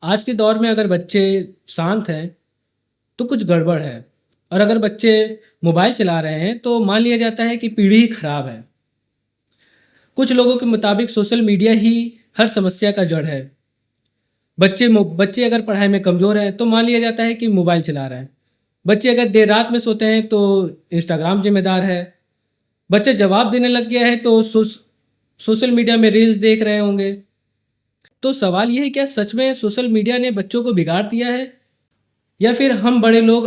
आज के दौर में अगर बच्चे शांत हैं तो कुछ गड़बड़ है और अगर बच्चे मोबाइल चला रहे हैं तो मान लिया जाता है कि पीढ़ी खराब है। कुछ लोगों के मुताबिक सोशल मीडिया ही हर समस्या का जड़ है। बच्चे अगर पढ़ाई में कमज़ोर हैं तो मान लिया जाता है कि मोबाइल चला रहे हैं। बच्चे अगर देर रात में सोते हैं तो इंस्टाग्राम जिम्मेदार है। बच्चे जवाब देने लग गया है तो सोशल मीडिया में रील्स देख रहे होंगे। तो सवाल ये है, क्या सच में सोशल मीडिया ने बच्चों को बिगाड़ दिया है या फिर हम बड़े लोग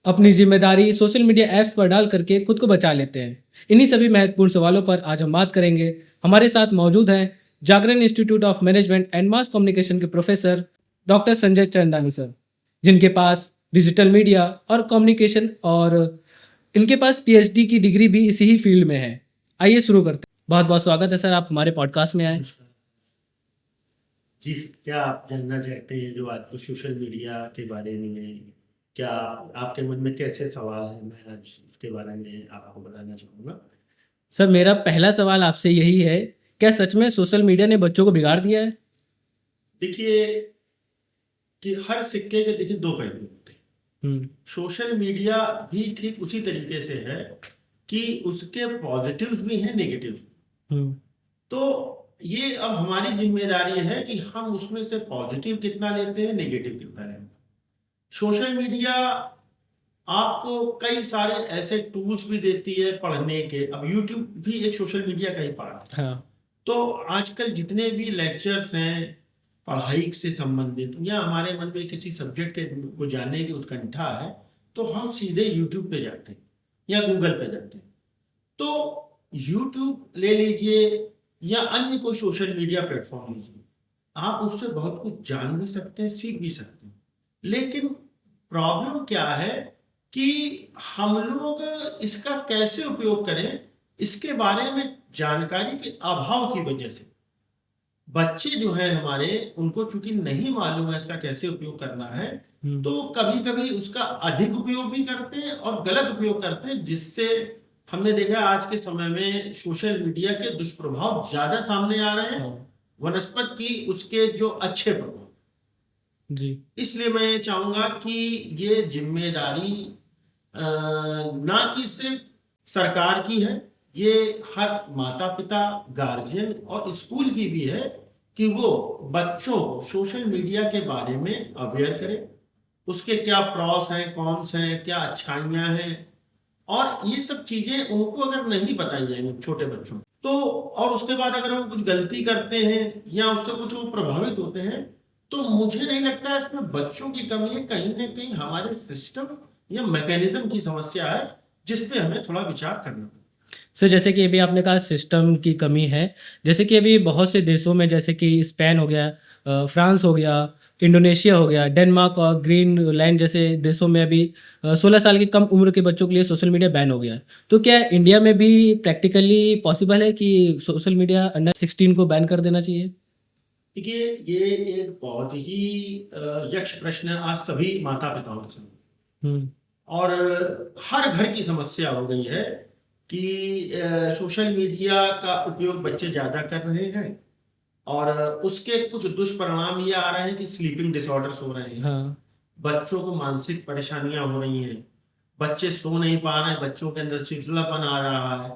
अपनी जिम्मेदारी सोशल मीडिया ऐप्स पर डाल करके खुद को बचा लेते हैं? इन्हीं सभी महत्वपूर्ण सवालों पर आज हम बात करेंगे। हमारे साथ मौजूद हैं Jagran institute of management and mass communication के professor doctor Sanjay Chandani sir, जिनके पास डिजिटल मीडिया और कम्युनिकेशन और इनके पास पीएचडी की डिग्री भी इसी ही फील्ड में है। आइए शुरू करते हैं। बहुत बहुत स्वागत है सर, आप हमारे पॉडकास्ट में आए। जी, क्या आप जानना चाहते हैं जो आज सोशल मीडिया के बारे में? क्या आपके मन में कैसे सवाल है, मैं आज उसके बारे में आपको बताना चाहूँगा। सर, मेरा पहला सवाल आपसे यही है, क्या सच में सोशल मीडिया ने बच्चों को बिगाड़ दिया है? देखिए कि हर सिक्के के देखिए दो पहलू होते हैं। हम्म। सोशल मीडिया भी ठीक उसी तरीके से है कि उसके पॉजिटिव्स भी हैं, नेगेटिव्स भी। हम्म। तो ये अब हमारी जिम्मेदारी है कि हम उसमें से पॉजिटिव कितना लेते हैं, नेगेटिव कितना लेते हैं। सोशल मीडिया आपको कई सारे ऐसे टूल्स भी देती है पढ़ने के। अब यूट्यूब भी एक सोशल मीडिया का ही पार्ट है। हाँ। तो आजकल जितने भी लेक्चर्स हैं पढ़ाई से संबंधित या हमारे मन में किसी सब्जेक्ट के को जानने की उत्कंठा है, तो हम सीधे यूट्यूब पे जाते हैं या गूगल पे जाते हैं। तो यूट्यूब ले लीजिए या अन्य कोई सोशल मीडिया प्लेटफॉर्म लीजिए, आप उससे बहुत कुछ जान भी सकते हैं, सीख भी सकते हैं। लेकिन प्रॉब्लम क्या है कि हम लोग इसका कैसे उपयोग करें, इसके बारे में जानकारी के अभाव की वजह से बच्चे जो हैं हमारे, उनको चूंकि नहीं मालूम है इसका कैसे उपयोग करना है, तो कभी कभी उसका अधिक उपयोग भी करते हैं और गलत उपयोग करते हैं, जिससे हमने देखा आज के समय में सोशल मीडिया के दुष्प्रभाव ज्यादा सामने आ रहे हैं वनस्पत की उसके जो अच्छे प्रभाव। जी। इसलिए मैं चाहूंगा कि ये जिम्मेदारी ना कि सिर्फ सरकार की है, ये हर माता पिता, गार्जियन और स्कूल की भी है कि वो बच्चों को सोशल मीडिया के बारे में अवेयर करे, उसके क्या प्रॉस हैं, कॉन्स हैं, क्या अच्छाइयाँ हैं। और ये सब चीजें उनको अगर नहीं बताई जाएंगी छोटे बच्चों तो, और उसके बाद अगर वो कुछ गलती करते हैं या उससे कुछ वो प्रभावित होते हैं, तो मुझे नहीं लगता इसमें बच्चों की कमी है, कहीं ना कहीं हमारे सिस्टम या मैकेनिज्म की समस्या है, जिस पे हमें थोड़ा विचार करना है। सर, जैसे कि अभी आपने कहा सिस्टम की कमी है, जैसे कि अभी बहुत से देशों में जैसे कि स्पेन हो गया, फ्रांस हो गया, इंडोनेशिया हो गया, डेनमार्क और ग्रीनलैंड जैसे देशों में अभी 16 साल की कम उम्र के बच्चों के लिए सोशल मीडिया बैन हो गया है। तो क्या इंडिया में भी प्रैक्टिकली पॉसिबल है कि सोशल मीडिया अंडर 16 को बैन कर देना चाहिए? देखिए, ये एक बहुत ही यक्ष प्रश्न है आज सभी माता पिताओं के सामने। हम्म। और हर घर की समस्या हो गई है कि सोशल मीडिया का उपयोग बच्चे ज़्यादा कर रहे हैं और उसके कुछ दुष्परिणाम ये आ रहे हैं कि स्लीपिंग डिसऑर्डर्स हो रहे हैं। हाँ। बच्चों को मानसिक परेशानियां हो रही हैं, बच्चे सो नहीं पा रहे हैं, बच्चों के अंदर चिड़चिड़ापन आ रहा है,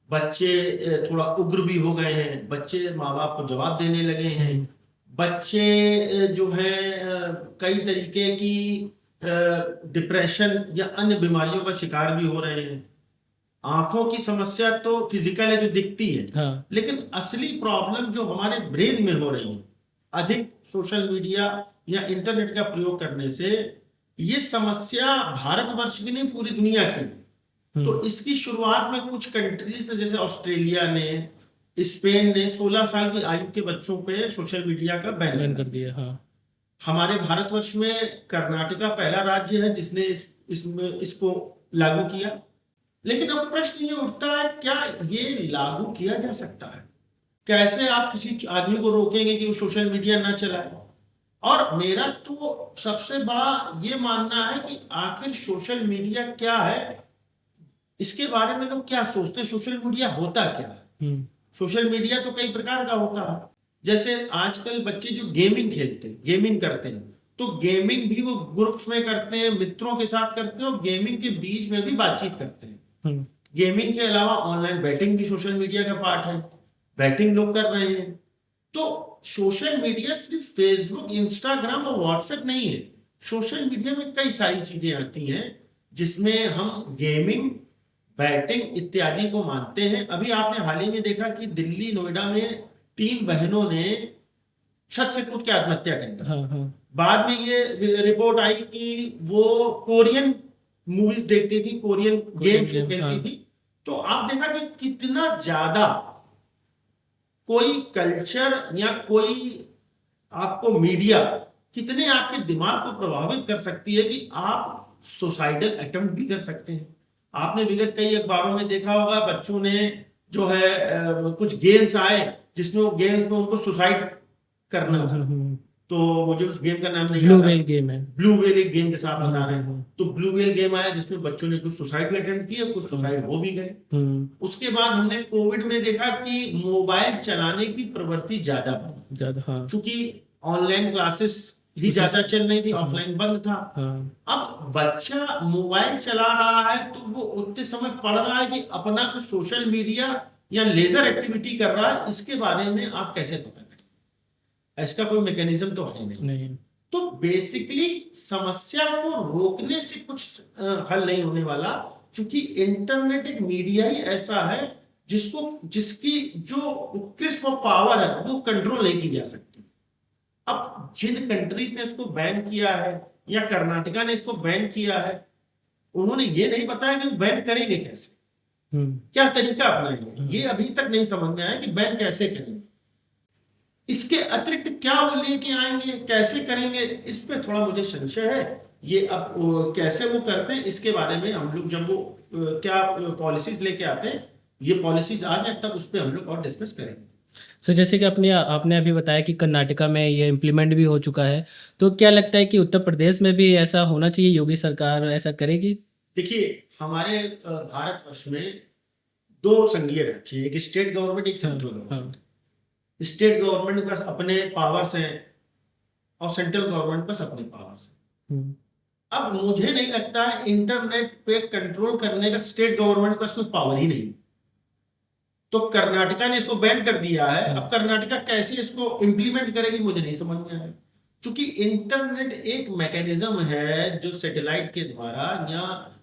बच्चे थोड़ा उग्र भी हो गए हैं, बच्चे माँ बाप को जवाब देने लगे हैं, बच्चे जो है कई तरीके की डिप्रेशन या अन्य बीमारियों का शिकार भी हो रहे हैं। आंखों की समस्या तो फिजिकल है जो दिखती है, हाँ। लेकिन असली प्रॉब्लम जो हमारे ब्रेन में हो रही है अधिक सोशल मीडिया या इंटरनेट का प्रयोग करने से, ये समस्या भारतवर्ष की नहीं पूरी दुनिया की है। तो इसकी शुरुआत में कुछ कंट्रीज ने, जैसे ऑस्ट्रेलिया ने, स्पेन ने 16 साल की आयु के बच्चों पे सोशल मीडिया का बैन कर दिया। हाँ। हमारे भारतवर्ष में कर्नाटका पहला राज्य है जिसने इसको लागू किया। लेकिन अब प्रश्न ये उठता है, क्या ये लागू किया जा सकता है? कैसे आप किसी आदमी को रोकेंगे कि वो सोशल मीडिया ना चलाए? और मेरा तो सबसे बड़ा ये मानना है कि आखिर सोशल मीडिया क्या है, इसके बारे में लोग क्या सोचते हैं, सोशल मीडिया होता क्या है? सोशल मीडिया तो कई प्रकार का होता है। जैसे आजकल बच्चे जो गेमिंग खेलते हैं, गेमिंग करते हैं, तो गेमिंग भी वो ग्रुप्स में करते हैं, मित्रों के साथ करते हैं, और गेमिंग के बीच में भी बातचीत करते हैं। हम्म, गेमिंग के अलावा ऑनलाइन बैटिंग भी सोशल मीडिया का पार्ट है, बैटिंग लोग कर रहे हैं। तो सोशल मीडिया सिर्फ फेसबुक, इंस्टाग्राम और व्हाट्सएप नहीं है। सोशल मीडिया में कई सारी चीजें आती हैं जिसमें हम गेमिंग, बैटिंग इत्यादि को मानते हैं। अभी आपने हाल ही में देखा कि दिल्ली नोएडा में 3 बहनों ने छत से कूद के आत्महत्या कर ली। हाँ हाँ बाद में ये रिपोर्ट आई कि वो कोरियन मूवीज देखती थी, कोरियन कोरियन गेम्स गेम, खेलती हाँ थी। तो आप देखा कि कितना ज्यादा कोई कल्चर या कोई आपको मीडिया कितने आपके दिमाग को प्रभावित कर सकती है कि आप सुसाइडल अटेम्प्ट भी कर सकते हैं। आपने विगत कई अखबारों में देखा होगा, बच्चों ने जो है कुछ गेम्स आए जिसमें वो गेम्स में उनको सुसाइड करना था। तो मुझे उस गेम का नाम नहीं ब्लू याद आ वेल रहा। गेम है। ब्लू वेल एक गेम के साथ बता रहे हैं। तो ब्लू वेल गेम आया जिसमें बच्चों ने कुछ सुसाइड भी अटेम्प्ट किए, कुछ सुसाइड हो भी गए। उसके बाद हमने कोविड में देखा कि मोबाइल चलाने की प्रवृत्ति ज्यादा बढ़ी, ज्यादा, हाँ क्योंकि ऑनलाइन क्लासेस ही ज्यादा चल रही थी, ऑफलाइन बंद था। हाँ अब बच्चा मोबाइल चला रहा है तो वो उतने समय पढ़ रहा है कि अपना कुछ सोशल मीडिया या लेजर एक्टिविटी कर रहा है, इसके बारे में आप कैसे पता करें? इसका कोई मैकेनिज्म तो है नहीं। तो बेसिकली समस्या को रोकने से कुछ हल नहीं होने वाला, क्योंकि इंटरनेट एक मीडिया ही ऐसा है जिसकी जो क्रिस्प ऑफ पावर है वो कंट्रोल नहीं की जा सकती। अब जिन कंट्रीज ने इसको बैन किया है या कर्नाटका ने इसको बैन किया है, उन्होंने ये नहीं बताया कि बैन करेंगे कैसे, क्या तरीका अपनाएंगे, ये अभी तक नहीं समझ में आया कि बैन कैसे करेंगे। इसके अतिरिक्त क्या वो लेके आएंगे, कैसे करेंगे, इस पे थोड़ा मुझे संशय है। ये अब कैसे वो करते हैं इसके बारे में हम लोग जब वो क्या पॉलिसीज लेके आते हैं, ये पॉलिसीज आ जाए तब उस पर हम लोग और डिस्कस करेंगे। सर जैसे कि आपने अभी बताया कि कर्नाटका में ये इम्प्लीमेंट भी हो चुका है, तो क्या लगता है कि उत्तर प्रदेश में भी ऐसा होना चाहिए, योगी सरकार ऐसा करेगी? देखिए, हमारे भारतवर्ष में 2 संघीय राज्य, एक स्टेट गवर्नमेंट, एक सेंट्रल गवर्नमेंट। स्टेट गवर्नमेंट के पास अपने पावर्स हैं और सेंट्रल गवर्नमेंट के पास अपने पावर्स हैं। अब मुझे नहीं लगता है इंटरनेट पे कंट्रोल करने का स्टेट गवर्नमेंट के पास कोई पावर ही नहीं। तो कर्नाटका ने इसको बैन कर दिया है, अब कर्नाटका कैसे इसको इम्प्लीमेंट करेगी मुझे नहीं समझ में आया। क्योंकि इंटरनेट एक मैकेनिज्म है जो सैटेलाइट के द्वारा या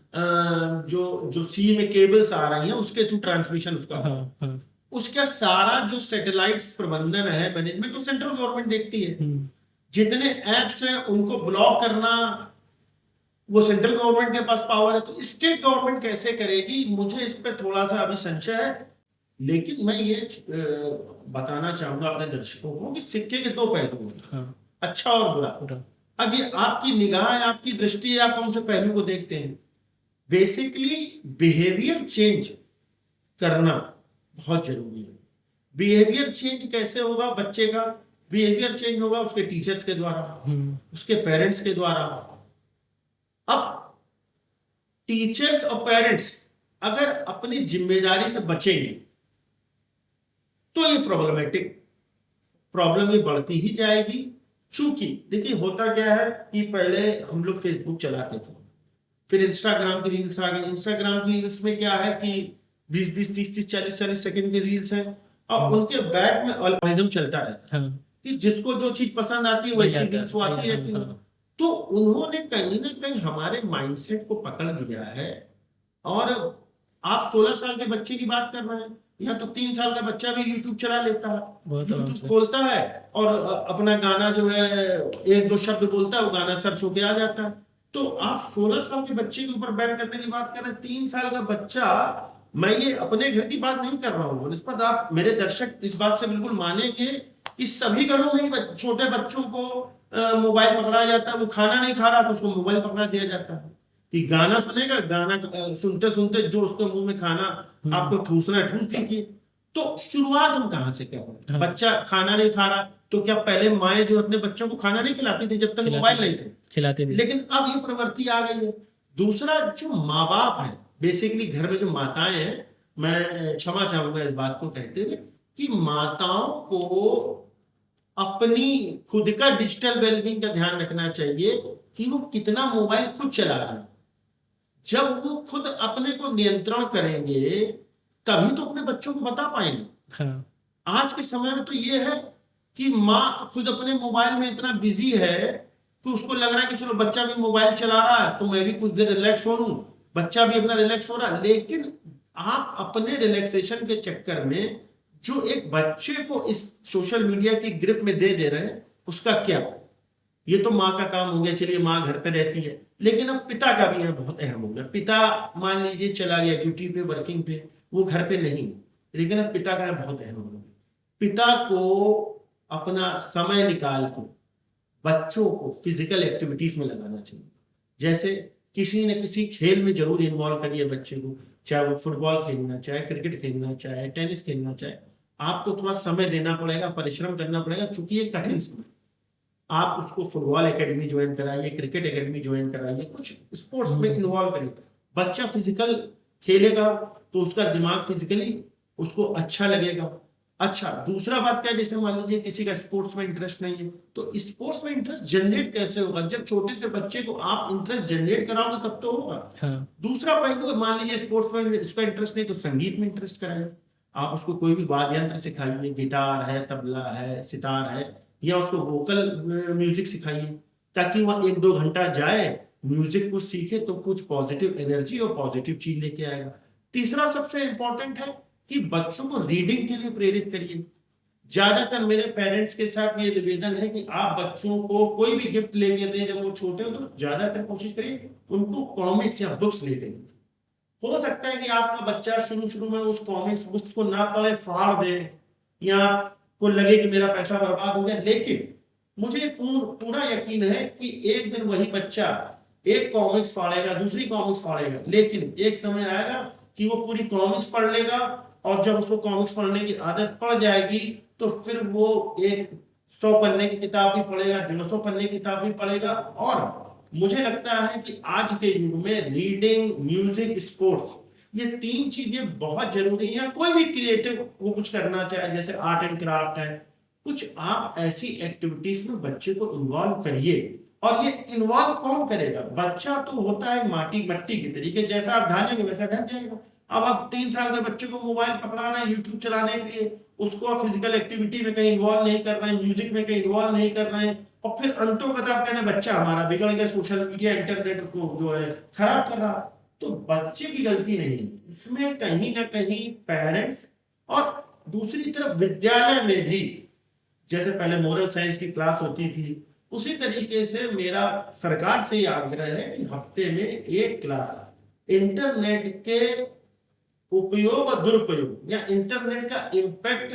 जो सी में केबल्स आ रही हैं उसके थ्रू ट्रांसमिशन उसका उसका सारा जो सैटेलाइट्स प्रबंधन है, मैनेजमेंट, तो सेंट्रल गवर्नमेंट देखती है। जितने एप्स हैं उनको ब्लॉक करना वो सेंट्रल गवर्नमेंट के पास पावर है। तो स्टेट गवर्नमेंट कैसे करेगी, मुझे इस पर थोड़ा सा अभी संशय है। लेकिन मैं ये बताना चाहूंगा अपने दर्शकों को कि सिक्के के 2 पहलू हैं, अच्छा और बुरा। अब ये आपकी निगाह है, आपकी दृष्टि है, आप कौन से पहलू को देखते हैं। बेसिकली बिहेवियर चेंज करना बहुत जरूरी है। बिहेवियर चेंज कैसे होगा बच्चे का? बिहेवियर चेंज होगा उसके टीचर्स के द्वारा, उसके पेरेंट्स के द्वारा। अब टीचर्स और पेरेंट्स अगर अपनी जिम्मेदारी से बचेंगे तो ये प्रॉब्लम ये बढ़ती ही जाएगी। चूंकि देखिए होता क्या है कि पहले हम लोग फेसबुक चलाते थे, फिर इंस्टाग्राम की रील्स आ गई। इंस्टाग्राम की रील्स में क्या है कि 20-20, 30-30, 40-40 सेकंड की रील्स हैं और उनके बैक में एल्गोरिथम चलता रहता है कि जिसको जो चीज पसंद आती है वैसी रील्स वो आती रहती है। तो उन्होंने कहीं ना कहीं हमारे माइंडसेट को पकड़ लिया है। और आप 16 साल के बच्चे की बात कर रहे हैं, यहाँ तो 3 साल का बच्चा भी यूट्यूब चला लेता है। यूट्यूब खोलता है और अपना गाना जो है 1-2 शब्द बोलता है, वो गाना सर्च होके आ जाता है। तो आप 16 साल के बच्चे के ऊपर बैन करने की बात कर रहे हैं, 3 साल का बच्चा। मैं ये अपने घर की बात नहीं कर रहा हूँ, निस्बत आप मेरे दर्शक इस बात से बिल्कुल मानेंगे कि सभी घरों में ही छोटे बच्चों को मोबाइल पकड़ा जाता है। वो खाना नहीं खा रहा तो उसको मोबाइल पकड़ा दिया जाता है कि गाना सुनेगा, गाना सुनते सुनते जो उसके मुंह में खाना आपको ठूसना है ठूस दीजिए। तो शुरुआत हम कहाँ से कर रहे हैं? बच्चा खाना नहीं खा रहा तो क्या पहले माएँ जो अपने बच्चों को खाना नहीं खिलाती थी जब तक मोबाइल नहीं थे? खिलाती थी। लेकिन अब ये प्रवृत्ति आ गई है। दूसरा, जो माँ बाप है, बेसिकली घर में जो माताएं हैं, मैं क्षमा चाहूंगा इस बात को कहते हुए कि माताओं को अपनी खुद का डिजिटल वेलबींग का ध्यान रखना चाहिए कि वो कितना मोबाइल खुद चला रहा है। जब वो खुद अपने को नियंत्रण करेंगे तभी तो अपने बच्चों को बता पाएंगे। हाँ आज के समय में तो ये है कि माँ खुद अपने मोबाइल में इतना बिजी है कि उसको लग रहा है कि चलो बच्चा भी मोबाइल चला रहा है तो मैं भी कुछ देर रिलैक्स हो लूं, बच्चा भी अपना रिलैक्स हो रहा है। लेकिन आप अपने रिलैक्सेशन के चक्कर में जो एक बच्चे को इस सोशल मीडिया की ग्रिप में दे रहे हैं उसका क्या? ये तो माँ का काम हो गया, चलिए माँ घर पे रहती है, लेकिन अब पिता का भी यहाँ बहुत अहम हो गया। पिता मान लीजिए चला गया ड्यूटी पे, वर्किंग पे, वो घर पे नहीं, लेकिन अब पिता का यहाँ बहुत अहम हो गया। पिता को अपना समय निकाल के बच्चों को फिजिकल एक्टिविटीज में लगाना चाहिए। जैसे किसी न किसी खेल में जरूर इन्वॉल्व करिए बच्चे को, चाहे वो फुटबॉल खेलना चाहे, क्रिकेट खेलना चाहे, टेनिस खेलना चाहे। आपको थोड़ा समय देना पड़ेगा, परिश्रम करना पड़ेगा, चूंकि ये कठिन समय। आप उसको फुटबॉल एकेडमी ज्वाइन कराइए, क्रिकेट एकेडमी ज्वाइन कराइए, कुछ स्पोर्ट्स में इन्वॉल्व करिए। बच्चा फिजिकल खेलेगा तो उसका दिमाग फिजिकली उसको अच्छा लगेगा। अच्छा, दूसरा बात क्या है, जैसे मान लीजिए किसी का स्पोर्ट्स में इंटरेस्ट नहीं है, तो स्पोर्ट्स में इंटरेस्ट जनरेट कैसे होगा? जब छोटे से बच्चे को आप इंटरेस्ट जनरेट कराओगे तब तो होगा। हाँ दूसरा पहलू, मान लीजिए स्पोर्ट्स में इसका इंटरेस्ट नहीं तो संगीत में इंटरेस्ट कराइए। आप उसको कोई भी वाद्य यंत्र सिखाइए, गिटार है, तबला है, सितार है, या उसको वोकल म्यूजिक सिखाइए, ताकि वह 1-2 घंटा जाए, म्यूजिक कुछ सीखे तो कुछ पॉजिटिव एनर्जी और पॉजिटिव चीज लेके आएगा। तीसरा सबसे इंपॉर्टेंट है कि बच्चों को रीडिंग के लिए प्रेरित करिए। ज्यादातर मेरे पेरेंट्स के साथ ये निवेदन है कि आप बच्चों को कोई भी गिफ्ट लेके दें जब वो छोटे हो, तो ज्यादातर कोशिश करिए उनको कॉमिक्स या बुक्स लेके दें। हो सकता है कि आपका बच्चा शुरू शुरू में उस कॉमिक्स बुक्स को ना पढ़े, फाड़ दे, या को लगे कि मेरा पैसा बर्बाद हो गया, लेकिन मुझे पूरा यकीन है कि एक दिन वही बच्चा एक कॉमिक्स फाड़ेगा, दूसरी कॉमिक्स फाड़ेगा, लेकिन एक समय आएगा कि वो पूरी कॉमिक्स पढ़ लेगा, और जब उसको कॉमिक्स पढ़ने की आदत पड़ जाएगी तो फिर वो एक 100 पन्ने की किताब भी पढ़ेगा, 150 पन्ने की किताब भी पढ़ेगा। और मुझे लगता है कि आज के युग में रीडिंग, म्यूजिक, स्पोर्ट्स, ये 3 चीजें बहुत जरूरी हैं। कोई भी क्रिएटिव वो कुछ करना चाहे, जैसे आर्ट एंड क्राफ्ट है, कुछ आप ऐसी एक्टिविटीज में बच्चे को इन्वॉल्व करिए। और ये इन्वॉल्व कौन करेगा? बच्चा तो होता है मट्टी के तरीके, जैसा आप ढालेंगे वैसा ढल जाएगा। अब आप 3 साल के बच्चे को मोबाइल पकड़ा रहे हैं यूट्यूब चलाने के लिए, उसको आप फिजिकल एक्टिविटी में कहीं इन्वॉल्व नहीं कर रहे हैं, म्यूजिक में कहीं इन्वॉल्व नहीं कर रहे हैं, और फिर अंतों में आप कहते हैं बच्चा हमारा बिगड़ गया, सोशल मीडिया, इंटरनेट उसको जो है खराब कर रहा। तो बच्चे की गलती नहीं, इसमें कहीं ना कहीं पेरेंट्स, और दूसरी तरफ विद्यालय में भी जैसे पहले मोरल साइंस की क्लास होती थी, उसी तरीके से मेरा सरकार से आग्रह है कि हफ्ते में एक क्लास इंटरनेट के उपयोग और दुरुपयोग, या इंटरनेट का इम्पैक्ट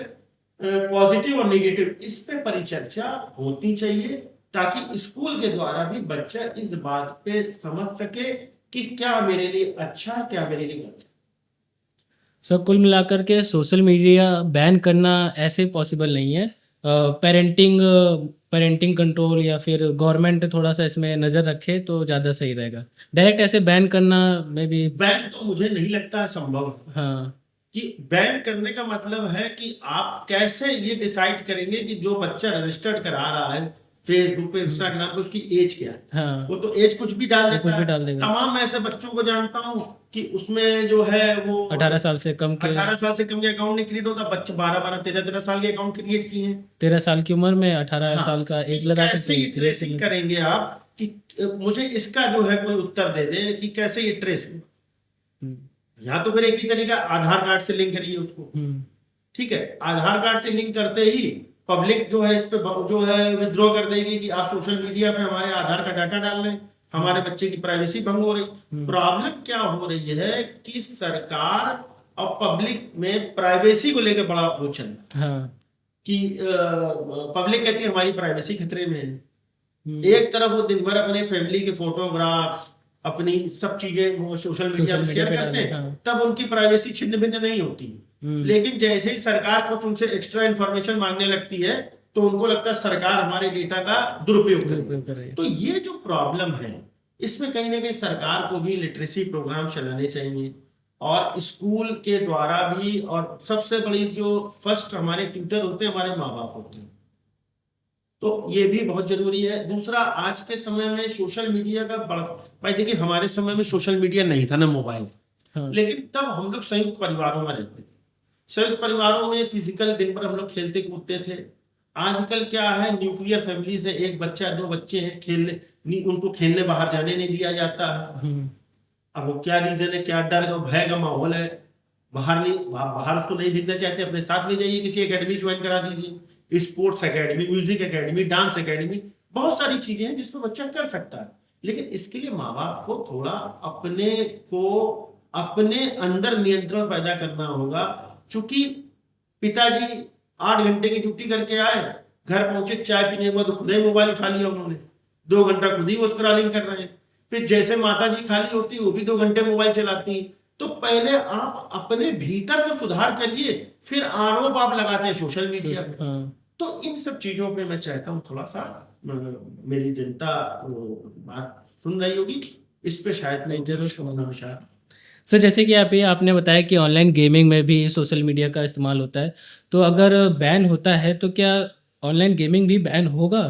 पॉजिटिव और नेगेटिव, इस पे परिचर्चा होती चाहिए, ताकि स्कूल के द्वारा भी बच्चा इस बात पे समझ सके कि क्या मेरे लिए अच्छा, क्या मेरे लिए गलत। सब कुल मिलाकर के सोशल मीडिया बैन करना ऐसे पॉसिबल नहीं है। पेरेंटिंग कंट्रोल या फिर गवर्नमेंट थोड़ा सा इसमें नज़र रखे तो ज़्यादा सही रहेगा। डायरेक्ट ऐसे बैन करना में भी बैन तो मुझे नहीं लगता है संभव। हाँ कि बैन करने का मतलब है कि आप कैसे ये डिसाइड करेंगे कि जो बच्चा रजिस्टर्ड करा रहा है फेसबुक पे, इंस्टाग्राम पे, उसकी एज क्या है? हाँ वो तो एज कुछ भी डाल देता कुछ भी है। डाल देगा। तमाम मैं ऐसे बच्चों को जानता हूँ कि उसमें जो है वो 18 साल से कम के 18 साल से कम के अकाउंट नहीं क्रिएट होता, बच्चे 12-12, 13-13 साल के अकाउंट क्रिएट किए हैं। 13 साल की उम्र में 18 हाँ, साल का एज कि लगा कैसे ये के ट्रेसिंग करेंगे आप? कि मुझे इसका जो है कोई उत्तर दे दे कि कैसे ये ट्रेस हो। या तो फिर एक ही तरीका, आधार कार्ड से लिंक करिए उसको, ठीक है, आधार कार्ड से लिंक करते ही पब्लिक जो है इस पे जो है विद्रॉ कर देगी कि आप सोशल मीडिया पे हमारे आधार का डाटा डाल रहे हैं, हमारे बच्चे की प्राइवेसी भंग हो रही। प्रॉब्लम क्या हो रही है कि सरकार और पब्लिक में प्राइवेसी को लेकर बड़ा वो चल रहा है। कि पब्लिक कहती है हमारी प्राइवेसी खतरे में है। एक तरफ वो दिन भर अपने फैमिली के फोटोग्राफ्स, अपनी सब चीजें सोशल मीडिया पर शेयर करते हैं, तब उनकी प्राइवेसी छिन्न भिन्न नहीं होती। लेकिन जैसे ही सरकार कुछ उनसे एक्स्ट्रा इंफॉर्मेशन मांगने लगती है तो उनको लगता है सरकार हमारे डेटा का दुरुपयोग कर रही है। तो ये जो प्रॉब्लम है, इसमें कहीं ना कहीं सरकार को भी लिटरेसी प्रोग्राम चलाने चाहिए, और स्कूल के द्वारा भी। और सबसे बड़ी जो फर्स्ट हमारे ट्यूटर होते हैं, हमारे माँ बाप होते हैं। तो ये भी बहुत जरूरी है। दूसरा, आज के समय में सोशल मीडिया का बड़ा, भाई देखिए हमारे समय में सोशल मीडिया नहीं था ना मोबाइल, हाँ। लेकिन तब हम लोग संयुक्त परिवारों में रहते थे। संयुक्त परिवारों में फिजिकल दिन भर हम लोग खेलते कूदते थे। आजकल क्या है, न्यूक्लियर फैमिलीज है, एक बच्चा दो बच्चे हैं, खेलने उनको खेलने बाहर जाने नहीं दिया जाता है। अब वो क्या रीजन है, क्या डर का भय का माहौल है, बाहर उसको नहीं भेजना चाहते, अपने साथ ले जाइए, किसी एकेडमी ज्वाइन करा दीजिए, sports academy, music academy, dance academy, बहुत सारी चीजें हैं जिसमें बच्चा कर सकता है। लेकिन इसके लिए माँ बाप को थोड़ा अपने अंदर नियंत्रण पैदा करना होगा। चूंकि पिताजी 8 घंटे की ड्यूटी करके आए, घर पहुंचे, चाय पीने के बाद खुद ही मोबाइल उठा लिया उन्होंने, 2 घंटा खुद ही वो स्क्रॉलिंग कर रहे हैं। फिर जैसे माता जी खाली होती वो भी 2 घंटे मोबाइल चलाती हैं। तो पहले आप अपने भीतर को सुधार करिए, फिर आरोप आप लगाते हैं सोशल मीडिया पे। तो इन सब चीजों पे मैं चाहता हूँ थोड़ा सा मेरी जनता बात सुन रही होगी, इस पे शायद नहीं, तो जरूर कुछ सुनूंगा। विचार। सर जैसे कि आपने बताया कि ऑनलाइन गेमिंग में भी सोशल मीडिया का इस्तेमाल होता है, तो अगर बैन होता है तो क्या ऑनलाइन गेमिंग भी बैन होगा?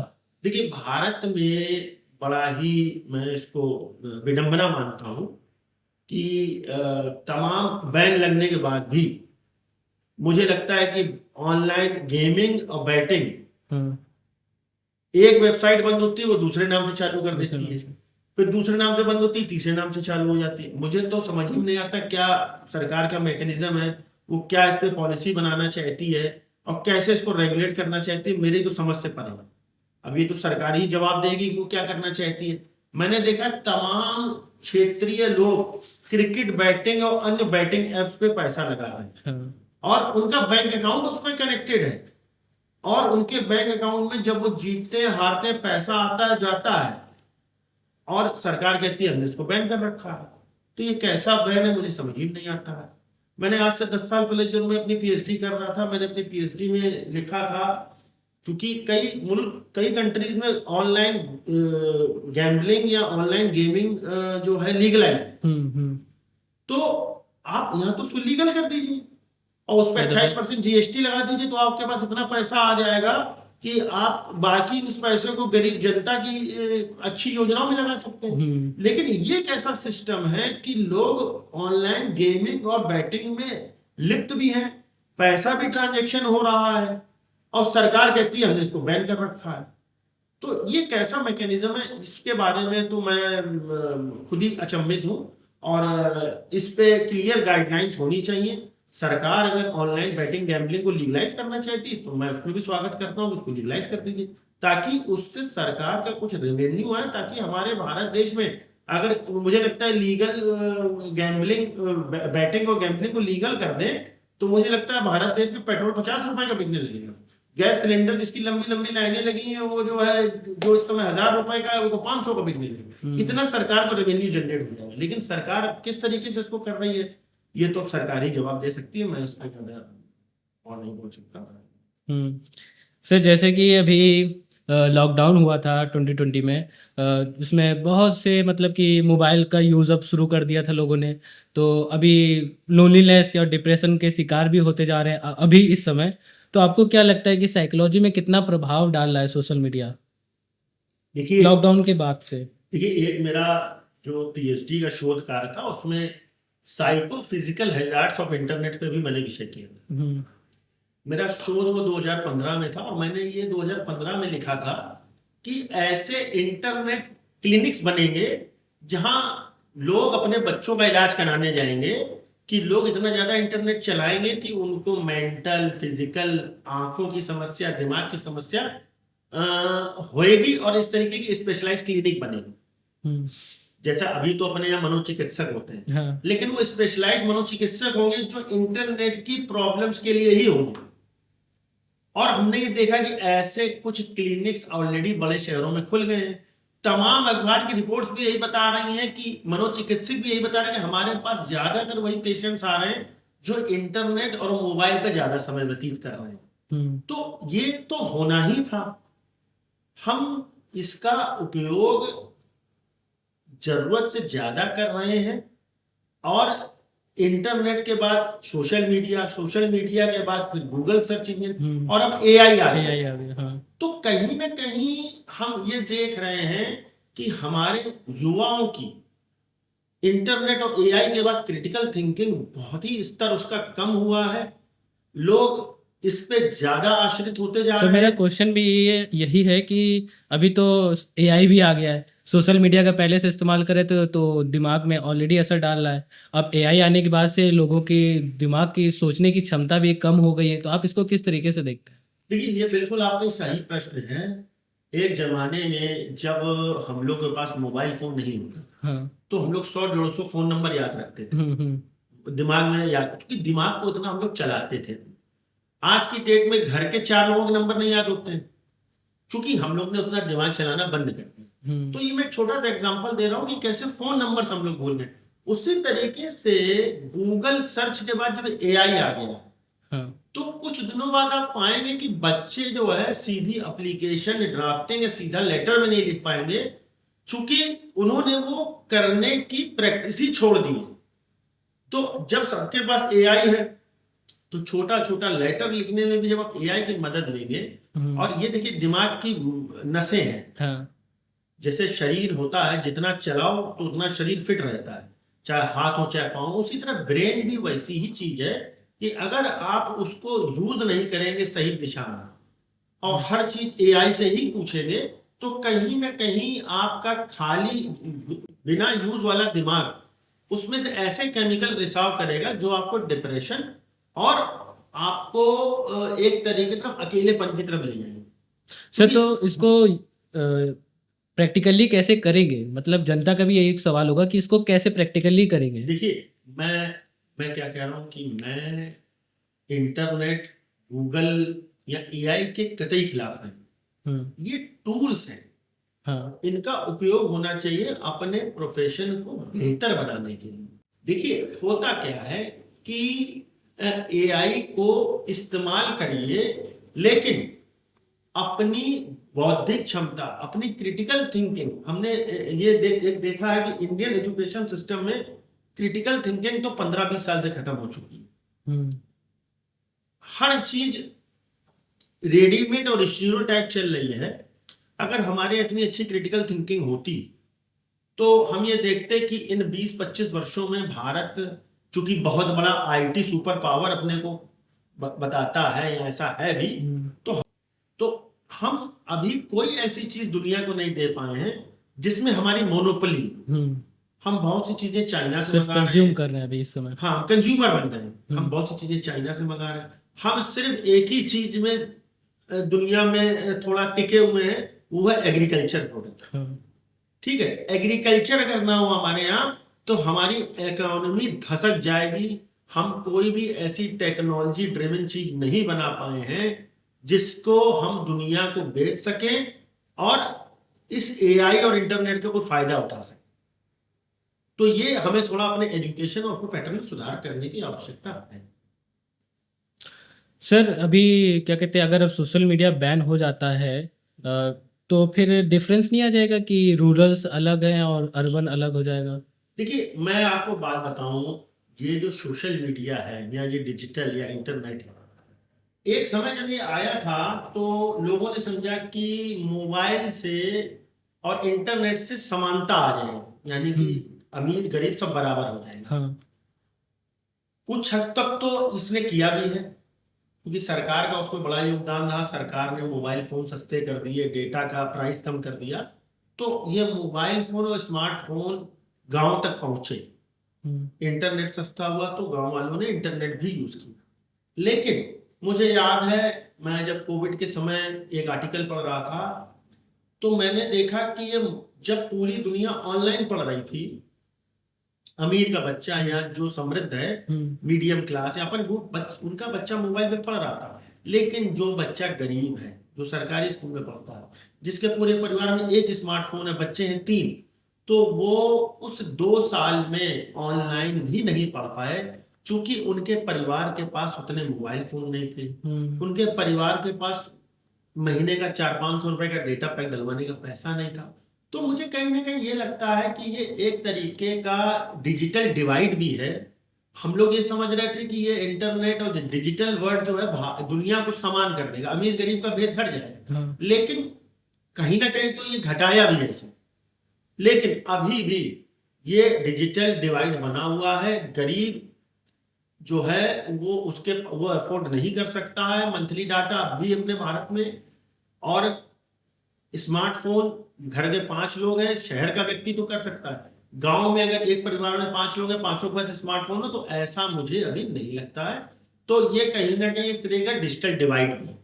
देखिए भारत में बड़ा ही मैं इसको विडंबना मानता हूँ कि तमाम बैन लगने के बाद भी मुझे लगता है कि ऑनलाइन गेमिंग और बैटिंग, हाँ, एक वेबसाइट बंद होती है वो दूसरे नाम से चालू कर दूसरे देती नाम है, से। फिर दूसरे नाम से बंद होती है, तीसरे नाम से चालू हो जाती है। मुझे तो समझ ही नहीं आता क्या सरकार का मैकेनिज्म है, वो क्या इस पे पॉलिसी बनाना चाहती है और कैसे इसको रेगुलेट करना चाहती है, मेरी तो समझ से परे है। अब ये तो सरकार ही जवाब देगी कि वो क्या करना चाहती है। मैंने देखा तमाम क्षेत्रीय लोग क्रिकेट बैटिंग और अन्य बैटिंग एप्स पे पैसा लगा रहे हैं, हाँ, और उनका बैंक अकाउंट उसमें कनेक्टेड है, और उनके बैंक अकाउंट में जब वो जीतते हारते पैसा आता है जाता है, और सरकार कहती है हमने इसको बैन कर रखा है। तो ये कैसा बैन है मुझे समझ ही नहीं आता है। मैंने आज से 10 साल पहले जब मैं अपनी पीएचडी कर रहा था, मैंने अपनी पीएचडी में लिखा था, क्योंकि कई कंट्रीज में ऑनलाइन गैम्बलिंग या ऑनलाइन गेमिंग जो है लीगलाइज है। तो आप यहाँ तो उसको लीगल कर दीजिए और उस पर 28% जीएसटी लगा दीजिए, तो आपके पास इतना पैसा आ जाएगा कि आप बाकी उस पैसे को गरीब जनता की अच्छी योजनाओं में लगा सकते हैं। लेकिन ये कैसा सिस्टम है कि लोग ऑनलाइन गेमिंग और बैटिंग में लिप्त भी हैं, पैसा भी ट्रांजैक्शन हो रहा है, और सरकार कहती है हमने इसको बैन कर रखा है। तो ये कैसा मैकेनिज्म है, इसके बारे में तो मैं खुद ही अचंभित हूँ, और इस पे क्लियर गाइडलाइंस होनी चाहिए। सरकार अगर ऑनलाइन बैटिंग गैम्बलिंग को लीगलाइज करना चाहती है तो मैं उसमें भी स्वागत करता हूँ, उसको लीगलाइज कर दीजिए, ताकि उससे सरकार का कुछ रेवेन्यू आए, ताकि हमारे भारत देश में, अगर मुझे लगता है लीगल गैम्बलिंग बैटिंग और गैम्बलिंग को लीगल कर दें, तो मुझे लगता है भारत देश में पेट्रोल 50 रुपए का बिकने लगेगा। गैस सिलेंडर जिसकी लंबी लंबी लाइनें लगी हैं, वो जो है जो इस समय 1000 रुपए का है वो तो 500 का बिकने लगेगा। इतना सरकार को रेवेन्यू जनरेट हो जाएगा। लेकिन सरकार किस तरीके से इसको कर रही है, ये तो सरकार ही जवाब दे सकती है, मैं इस पर ज्यादा और नहीं बोल सकता। सर जैसे कि अभी लॉकडाउन हुआ था 2020 में, उसमें बहुत से मतलब कि मोबाइल का यूज़ अब शुरू कर दिया था लोगों ने, तो अभी लोनलीनेस या डिप्रेशन के शिकार भी होते जा रहे हैं अभी इस समय। तो आपको क्या लगता है कि साइकोलॉजी में कितना प्रभाव डाल रहा है सोशल मीडिया देखिए लॉकडाउन के बाद से? देखिए, एक मेरा जो पीएचडी का शोध कार्य था उसमें psycho physical hazards of internet पे भी मैंने विषय किया। मेरा शोध वो 2015 में था, और मैंने ये 2015 में लिखा था कि ऐसे इंटरनेट क्लिनिक्स बनेंगे जहां लोग अपने बच्चों का इलाज कराने जाएंगे, कि लोग इतना ज्यादा इंटरनेट चलाएंगे कि उनको मेंटल फिजिकल आंखों की समस्या, दिमाग की समस्या होएगी, और इस तरीके की स्पेशलाइज्ड क्लिनिक बनेगी। जैसा अभी तो अपने यहाँ मनोचिकित्सक होते हैं, हाँ। लेकिन वो स्पेशलाइज्ड मनोचिकित्सक होंगे जो इंटरनेट की प्रॉब्लम्स के लिए ही होंगे। और हमने ये देखा कि ऐसे कुछ क्लिनिक्स ऑलरेडी बड़े शहरों में खुल गए हैं। तमाम अखबार की रिपोर्ट्स भी यही बता रही हैं, कि मनोचिकित्सक भी यही बता रहे हैं कि हमारे पास ज्यादातर वही पेशेंट्स आ रहे हैं जो इंटरनेट और मोबाइल पे ज्यादा समय व्यतीत कर रहे हैं। तो ये तो होना ही था। हम इसका उपयोग जरूरत से ज्यादा कर रहे हैं, और इंटरनेट के बाद सोशल मीडिया के बाद फिर गूगल सर्च इंजन, और अब एआई आ गया। तो कहीं ना कहीं हम ये देख रहे हैं कि हमारे युवाओं की इंटरनेट और एआई के बाद क्रिटिकल थिंकिंग बहुत ही स्तर उसका कम हुआ है। लोग इस पे ज्यादा आश्रित होते जा सर रहे मेरा हैं। क्वेश्चन भी यही है कि अभी तो एआई भी आ गया है, सोशल मीडिया का पहले से इस्तेमाल करें तो दिमाग में ऑलरेडी असर डाल रहा है। अब एआई आने के बाद से लोगों की दिमाग की सोचने की क्षमता भी कम हो गई है, तो आप इसको किस तरीके से देखते हैं? देखिए, ये बिल्कुल आपका सही प्रश्न है। एक जमाने में जब हम लोग के पास मोबाइल फोन नहीं होता हाँ। तो हम लोग 100-150 फोन नंबर याद रखते थे, हम्म। दिमाग में याद, क्योंकि दिमाग को उतना हम लोग चलाते थे। आज की डेट में घर के 4 लोगों के नंबर नहीं याद होते हैं, क्योंकि हम लोग ने उतना दिमाग चलाना बंद कर दिया। तो ये मैं एक छोटा सा एग्जांपल दे रहा हूँ कि कैसे फोन नंबर हम लोग भूल गए। उसी तरीके से गूगल सर्च के बाद जब एआई आ गया, हाँ। तो कुछ दिनों बाद आप पाएंगे कि बच्चे जो है सीधी एप्लीकेशन ड्राफ्टिंग या सीधा लेटर में नहीं लिख पाएंगे, चूंकि उन्होंने वो करने की प्रैक्टिस ही छोड़ दी है। तो जब सबके पास एआई है तो छोटा छोटा लेटर लिखने में भी जब आप एआई की मदद लेंगे, और ये देखिए दिमाग की नसें हैं, हाँ। जैसे शरीर होता है, जितना चलाओ तो उतना शरीर फिट रहता है, चाहे हाथ हो चाहे पाँव, उसी तरह ब्रेन भी वैसी ही चीज है कि अगर आप उसको यूज नहीं करेंगे सही दिशा में और हर चीज एआई से ही पूछेंगे, तो कहीं ना कहीं आपका खाली बिना यूज वाला दिमाग उसमें से ऐसे केमिकल रिसाव करेगा जो आपको डिप्रेशन और आपको एक तरीके की तरफ अकेलेपन की तरफ ले जाएंगे। सर क्योंकि तो इसको प्रैक्टिकली कैसे करेंगे? मतलब जनता का भी यही एक सवाल होगा कि इसको कैसे प्रैक्टिकली करेंगे? देखिए, मैं क्या कह रहा हूं कि मैं इंटरनेट, गूगल या एआई के कतई खिलाफ नहीं। ये टूल्स हैं, हाँ। इनका उपयोग होना चाहिए अपने प्रोफेशन को बेहतर बनाने के लिए। देखिए, होता क्या है कि एआई को इस्तेमाल करिए, लेकिन अपनी बौद्धिक क्षमता, अपनी क्रिटिकल थिंकिंग, हमने ये देखा है कि इंडियन एजुकेशन सिस्टम में क्रिटिकल थिंकिंग तो 15-20 साल से खत्म हो चुकी है। हर चीज रेडीमेड और स्टीरियोटाइप चल रही है। अगर हमारे इतनी अच्छी क्रिटिकल थिंकिंग होती तो हम ये देखते कि इन 20-25 वर्षों में भारत, चूंकि बहुत बड़ा आईटी सुपर पावर अपने को बताता है या ऐसा है भी, तो हम अभी कोई ऐसी चीज दुनिया को नहीं दे पाए हैं जिसमें हमारी मोनोपोली। हम बहुत सी चीजें चाइना से सिर्फ मंगा रहे कंज्यूम हैं। कर रहे हैं अभी इस समय। हाँ, कंज्यूमर बन रहे हैं। हम बहुत सी चीजें चाइना से मंगा रहे हैं। हम सिर्फ एक ही चीज में दुनिया में थोड़ा टिके हुए हैं, वो है एग्रीकल्चर प्रोडक्ट। ठीक है, एग्रीकल्चर अगर ना हो हमारे यहाँ तो हमारी इकोनॉमी धसक जाएगी। हम कोई भी ऐसी टेक्नोलॉजी ड्रिवन चीज नहीं बना पाए हैं जिसको हम दुनिया को बेच सकें और इस एआई और इंटरनेट का कोई फायदा उठा सकें। तो ये हमें थोड़ा अपने एजुकेशन और उसमें पैटर्न में सुधार करने की आवश्यकता है। सर अभी क्या कहते हैं, अगर अब सोशल मीडिया बैन हो जाता है तो फिर डिफरेंस नहीं आ जाएगा कि रूरल्स अलग हैं और अर्बन अलग हो जाएगा? देखिए, मैं आपको बात बताऊं, ये जो सोशल मीडिया है या ये डिजिटल या इंटरनेट है, एक समय जब ये आया था तो लोगों ने समझा कि मोबाइल से और इंटरनेट से समानता आ जाएगी, यानी कि अमीर गरीब सब बराबर हो जाएंगे। हाँ। कुछ हद तक तो इसने किया भी है, क्योंकि सरकार का उसमें बड़ा योगदान रहा। सरकार ने मोबाइल फोन सस्ते कर दिए, डेटा का प्राइस कम कर दिया, तो ये मोबाइल फोन और स्मार्टफोन गांव तक पहुंचे। इंटरनेट सस्ता हुआ तो गांव वालों ने इंटरनेट भी यूज किया। लेकिन मुझे याद है, मैं जब कोविड के समय एक आर्टिकल पढ़ रहा था तो मैंने देखा कि ये जब पूरी दुनिया ऑनलाइन पढ़ रही थी, अमीर का बच्चा या जो समृद्ध है, मीडियम क्लास या अपन उनका बच्चा मोबाइल पे पढ़ रहा था, लेकिन जो बच्चा गरीब है, जो सरकारी स्कूल में पढ़ता है, जिसके पूरे परिवार में एक स्मार्टफोन है, बच्चे हैं 3, तो वो उस 2 साल में ऑनलाइन भी नहीं पढ़ पाए, क्योंकि उनके परिवार के पास उतने मोबाइल फोन नहीं थे। उनके परिवार के पास महीने का 400-500 रुपए का डेटा पैक डलवाने का पैसा नहीं था। तो मुझे कहीं ना कहीं ये लगता है कि ये एक तरीके का डिजिटल डिवाइड भी है। हम लोग ये समझ रहे थे कि ये इंटरनेट और डिजिटल वर्ल्ड जो है दुनिया को समान कर देगा, अमीर गरीब का भेद घट जाएगा। हाँ। लेकिन कहीं ना कहीं तो ये घटाया भी है इसे। लेकिन अभी भी ये डिजिटल डिवाइड बना हुआ है। गरीब जो है वो अफोर्ड नहीं कर सकता है मंथली डाटा अब भी अपने भारत में। और स्मार्टफोन घर के 5 लोग हैं, शहर का व्यक्ति तो कर सकता है, गांव में अगर एक परिवार में 5 लोग हैं, पांचों के पास स्मार्टफोन हो, तो ऐसा मुझे अभी नहीं लगता है। तो ये कहीं ना कहीं एक तरह का डिजिटल डिवाइड है।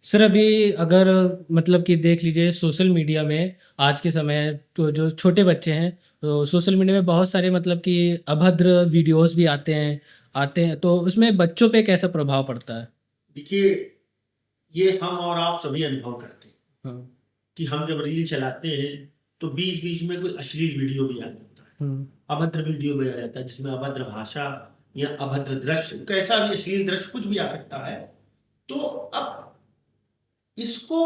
सर अभी अगर मतलब कि देख लीजिए सोशल मीडिया में आज के समय तो जो छोटे बच्चे हैं तो सोशल मीडिया में बहुत सारे मतलब कि अभद्र वीडियोस भी आते हैं तो उसमें बच्चों पे कैसा प्रभाव पड़ता है? देखिए, ये हम और आप सभी अनुभव करते हैं हाँ। कि हम जब रील चलाते हैं तो बीच बीच में कोई अश्लील वीडियो भी आ जाता है, अभद्र वीडियो भी आ जाता है, जिसमें अभद्र भाषा या अभद्र दृश्य, कैसा भी अश्लील दृश्य कुछ भी आ सकता है। तो अब इसको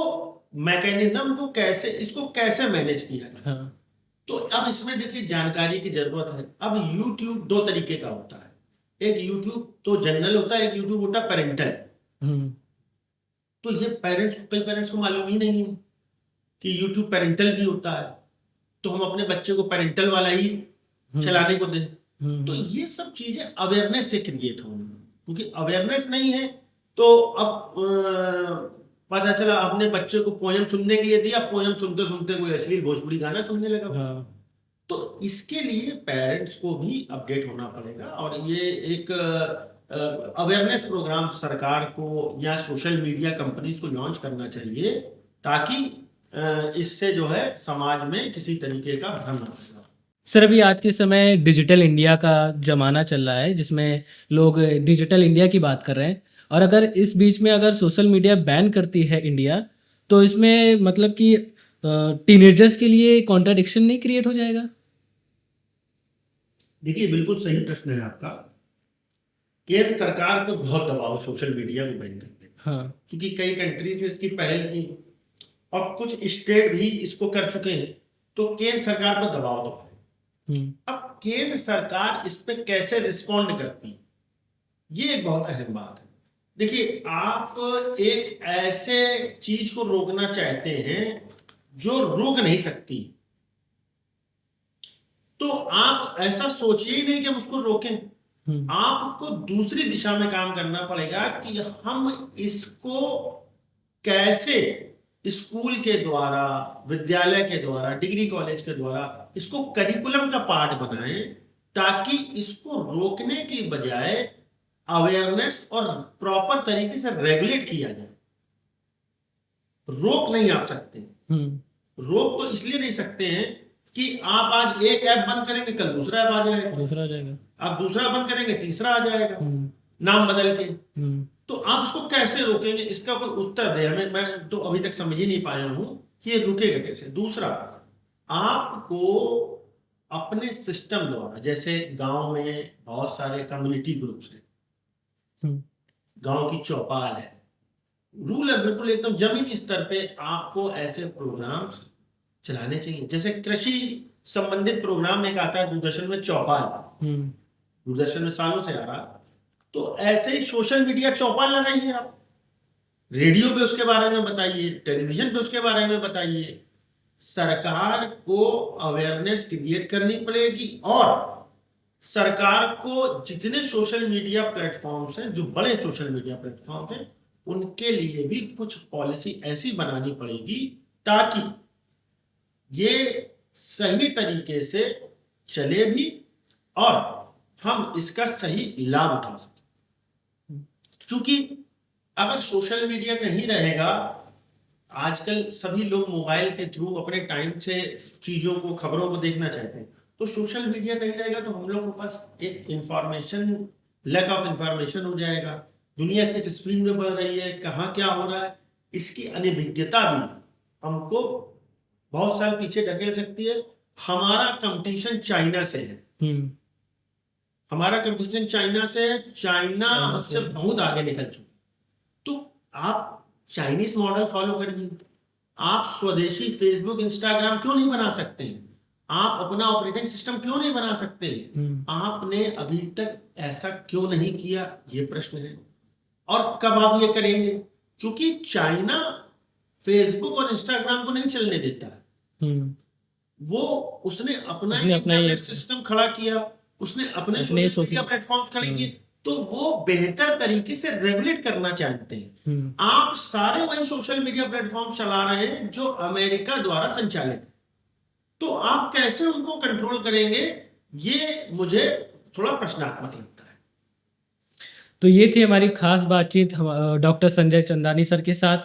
इसको कैसे मैनेज किया जाए? हाँ। तो अब इसमें देखिए जानकारी की जरूरत है। अब YouTube 2 तरीके का होता है, एक YouTube तो जनरल होता है, एक YouTube होता है पेरेंटल। हम्म। तो ये कई पेरेंट्स को मालूम ही नहीं है कि YouTube पेरेंटल भी होता है, तो हम अपने बच्चे को पेरेंटल वाला ही चलाने को दें। तो ये सब चीजें अवेयरनेस से क्रिएट होंगी, क्योंकि अवेयरनेस नहीं है तो अब पता चला अपने बच्चे को पोयम सुनने के लिए दिया, पोयम सुनते सुनते कोई अश्लील भोजपुरी गाना सुनने लगा। हाँ। तो इसके लिए पेरेंट्स को भी अपडेट होना पड़ेगा, और ये एक अवेयरनेस प्रोग्राम सरकार को या सोशल मीडिया कंपनीज को लॉन्च करना चाहिए, ताकि इससे जो है समाज में किसी तरीके का भ्रम न फैले। सर अभी आज के समय डिजिटल इंडिया का ज़माना चल रहा है जिसमें लोग डिजिटल इंडिया की बात कर रहे हैं और अगर इस बीच में अगर सोशल मीडिया बैन करती है इंडिया तो इसमें मतलब कि टीनेजर्स के लिए कॉन्ट्राडिक्शन नहीं क्रिएट हो जाएगा? देखिए, बिल्कुल सही प्रश्न है आपका। केंद्र सरकार को बहुत दबाव है सोशल मीडिया को बैन करने का। हाँ। क्योंकि कई कंट्रीज ने इसकी पहल की और कुछ स्टेट भी इसको कर चुके हैं, तो केंद्र सरकार पर दबाव तो है। अब केंद्र सरकार इस पे कैसे रिस्पॉन्ड करती, ये एक बहुत अहम बात है। देखिए, आप एक ऐसे चीज को रोकना चाहते हैं जो रोक नहीं सकती, तो आप ऐसा सोचिए ही नहीं कि हम उसको रोकें। आपको दूसरी दिशा में काम करना पड़ेगा कि हम इसको कैसे स्कूल के द्वारा, विद्यालय के द्वारा, डिग्री कॉलेज के द्वारा इसको करिकुलम का पार्ट बनाएं, ताकि इसको रोकने की बजाय अवेयरनेस और प्रॉपर तरीके से रेगुलेट किया जाए। रोक नहीं आप सकते। रोक तो इसलिए नहीं सकते हैं कि आप आज एक ऐप बंद करेंगे, कल दूसरा ऐप आ जाएगा, आप दूसरा बंद करेंगे, तीसरा आ जाएगा नाम बदल के। तो आप इसको कैसे रोकेंगे, इसका कोई उत्तर दे हमें। मैं तो अभी तक समझ ही नहीं पाया हूं कि ये रुकेगा कैसे। दूसरा, आपको अपने सिस्टम द्वारा, जैसे गांव में बहुत सारे कम्युनिटी ग्रुप्स हैं, गांव की चौपाल है, रूरल बिल्कुल एकदम जमीनी स्तर पे आपको ऐसे प्रोग्राम्स चलाने चाहिए। जैसे कृषि संबंधित प्रोग्राम एक आता है दूरदर्शन में, चौपाल, दूरदर्शन में सालों से आ रहा, तो ऐसे ही सोशल मीडिया चौपाल लगाइए आप, रेडियो पे उसके बारे में बताइए, टेलीविजन पे उसके बारे में बताइए। सरकार को अवेयरनेस क्रिएट करनी पड़ेगी, और सरकार को जितने सोशल मीडिया प्लेटफॉर्म्स हैं, जो बड़े सोशल मीडिया प्लेटफॉर्म्स हैं, उनके लिए भी कुछ पॉलिसी ऐसी बनानी पड़ेगी ताकि ये सही तरीके से चले भी और हम इसका सही लाभ उठा सकें। क्योंकि अगर सोशल मीडिया नहीं रहेगा, आजकल सभी लोग मोबाइल के थ्रू अपने टाइम से चीजों को, खबरों को देखना चाहते हैं, तो सोशल मीडिया नहीं रहेगा तो हम लोग के पास एक इंफॉर्मेशन, लैक ऑफ इंफॉर्मेशन हो जाएगा। दुनिया किस स्पीड में बढ़ रही है, कहाँ क्या हो रहा है, इसकी अनभिज्ञता भी हमको बहुत साल पीछे ढकेल सकती है। हमारा कंपटीशन चाइना से है, हमारा कंपटीशन चाइना से है, चाइना हमसे बहुत आगे निकल चुका। तो आप चाइनीज मॉडल फॉलो करिए, आप स्वदेशी फेसबुक, इंस्टाग्राम क्यों नहीं बना सकते हैं? आप अपना ऑपरेटिंग सिस्टम क्यों नहीं बना सकते? आपने अभी तक ऐसा क्यों नहीं किया, ये प्रश्न है। और कब आप ये करेंगे? क्योंकि चाइना फेसबुक और इंस्टाग्राम को नहीं चलने देता है। वो उसने अपना उसने एक अपना ही इंटरनेट एक सिस्टम खड़ा किया, उसने अपने अपने सोशल मीडिया सोशल प्लेटफॉर्म्स खड़े किए, तो वो बेहतर तरीके से रेगुलेट करना चाहते हैं। आप सारे वही सोशल मीडिया प्लेटफॉर्म चला रहे हैं जो अमेरिका द्वारा संचालित है, तो आप कैसे उनको कंट्रोल करेंगे? ये मुझे थोड़ा प्रश्नात्मक लगता है। तो ये थी हमारी खास बातचीत डॉक्टर संजय चंदानी सर के साथ।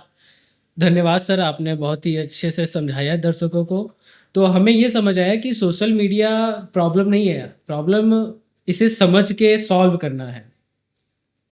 धन्यवाद सर, आपने बहुत ही अच्छे से समझाया दर्शकों को। तो हमें ये समझ आया कि सोशल मीडिया प्रॉब्लम नहीं है, प्रॉब्लम इसे समझ के सॉल्व करना है।